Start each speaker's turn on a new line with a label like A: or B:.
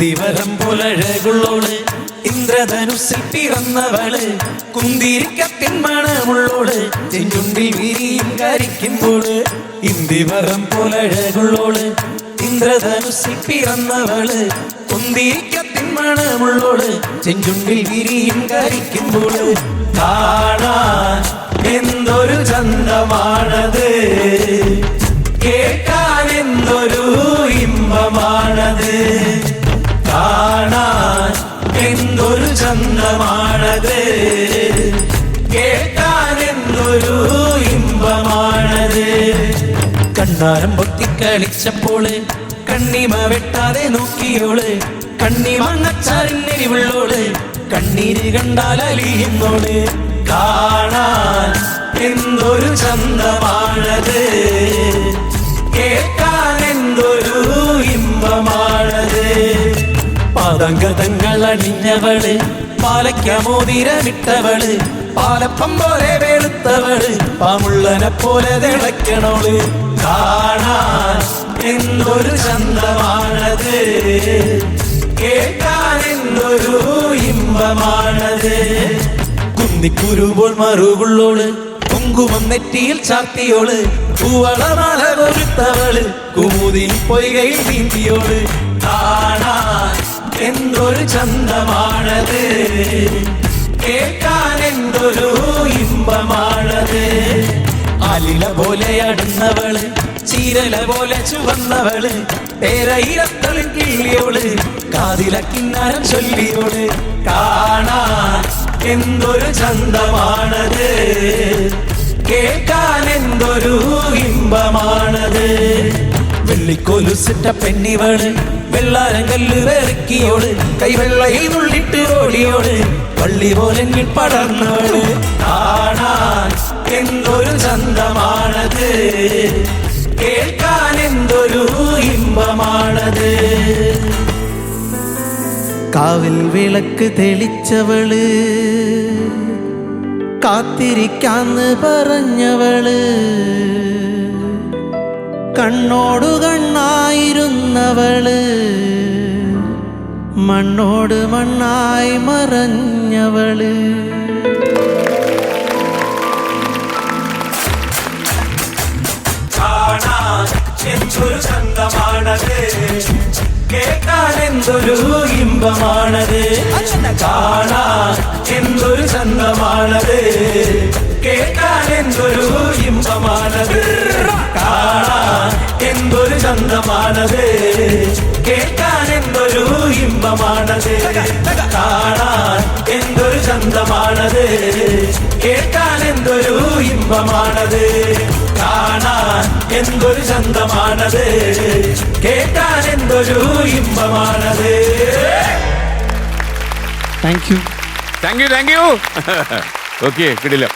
A: ഇന്ദിവരം പോലഴകുള്ളോള് ഇന്ദ്രധനുസിൽ പിറന്നവള് കുന്തിരിക്കത്തിൻ മണമുള്ളോള് ചെഞ്ചുണ്ടിൽ വിരിയും കരിക്കുമ്പോള് ഇന്ദിവരം പോലഴകുള്ളോള് ഇന്ദ്രധനുസിൽ പിറന്നവള് കുന്തിരിക്കത്തിൻ മണമുള്ളോള് ചെഞ്ചുണ്ടിൽ വിരിയും കരിക്കുമ്പോള് കാണാൻ എന്തൊരു ചന്തമാണത് കേൾക്കാൻ എന്തൊരു ഇമ്പമാണത് കാണാൻ എന്തൊരു ചന്തമാണത് കേൾക്കാൻ എന്തൊരു ഇമ്പമാണത് കണ്ണാരം പൊത്തിക്കളിച്ചപ്പോള് കണ്ണിമ വെട്ടാതെ നോക്കിയോള് കണ്ണിമങ്ങച്ചാറിനെരിവുള്ളോള് കണ്ണീര് കണ്ടാൽ അലിയുന്നോള് കാണാൻ എന്തൊരു ചന്തമാണത് കേൾക്കാൻ എന്തൊരു ഇമ്പമാണത് പാദങ്കതങ്ങൾ അണിഞ്ഞവള് പാലയ്ക്കമോതിരമിട്ടവള് പാലപ്പം പോലെ വെളുത്തവള് പാമുള്ളനെ പോലെ തിളക്കണോള് കാണാൻ എന്തൊരു ചന്തമാണത് കേൾക്കാൻ എന്തൊരു ഇമ്പമാണത് കുന്നിക്കുരുപോൾ മറുകുള്ളോള് കുങ്കുമം നെറ്റിയിൽ ചാർത്തിയോള് പൂവളമാല കൊരുത്തവള് കുമുതി പൊയ്കയിൽ നീന്തിയോള് കാണാൻ എന്തൊരു ചന്തമാണത് കേൾക്കാൻ എന്തൊരു ഇമ്പമാണത് അലില പോലെ അടുന്നവള് ചീരല പോലെ ചുവന്നവള് പേരയിരത്തളിൻ കിള്ളിയോള് കാതില കിന്നാരം ചൊല്ലിയോള് കാണാൻ എന്തൊരു ചന്തമാണത് കേൾക്കാൻ എന്തൊരു ഇമ്പമാണത് വെള്ളിക്കൊലുസിട്ട പെണ്ണിവള് വെള്ളാരം കല്ല് വെറുക്കിയോള് കൈവെള്ളയിൽ നുള്ളിട്ട് ഓടിയോള് പള്ളി പോലെ പടർന്നവള് കാണാൻ എന്തൊരു ചന്തമാണത് കേൾക്കാൻ എന്തൊരു ഇമ്പമാണത് കാവിൽ വിളക്ക് തെളിച്ചവള് കാത്തിരിക്കാന്ന് പറഞ്ഞവള് കണ്ണോടു കണ്ണായിരുന്നവള് മണ്ണോട് മണ്ണായി മറഞ്ഞവള് കാണാൻ എന്തൊരു ചന്തമാണത് കേൾക്കാൻ എന്തൊരു ഇമ്പമാണത് കാണാൻ എന്തൊരു ചന്തമാണത് കേൾക്കാൻ എന്തൊരു ഇമ്പമാണത് കാണാൻ എന്തൊരു ചന്തമാണത് കേൾക്കാൻ എന്തൊരു ഇമ്പമാണത് കാണാൻ എന്തൊരു ചന്തമാണത് കേൾക്കാൻ എന്തൊരു ഇമ്പമാണത് കാണാൻ എന്തൊരു ചന്തമാണത് കേൾക്കാൻ എന്തൊരു ഇമ്പമാണത്.
B: Thank you.
C: ഓക്കെ കിടിലം.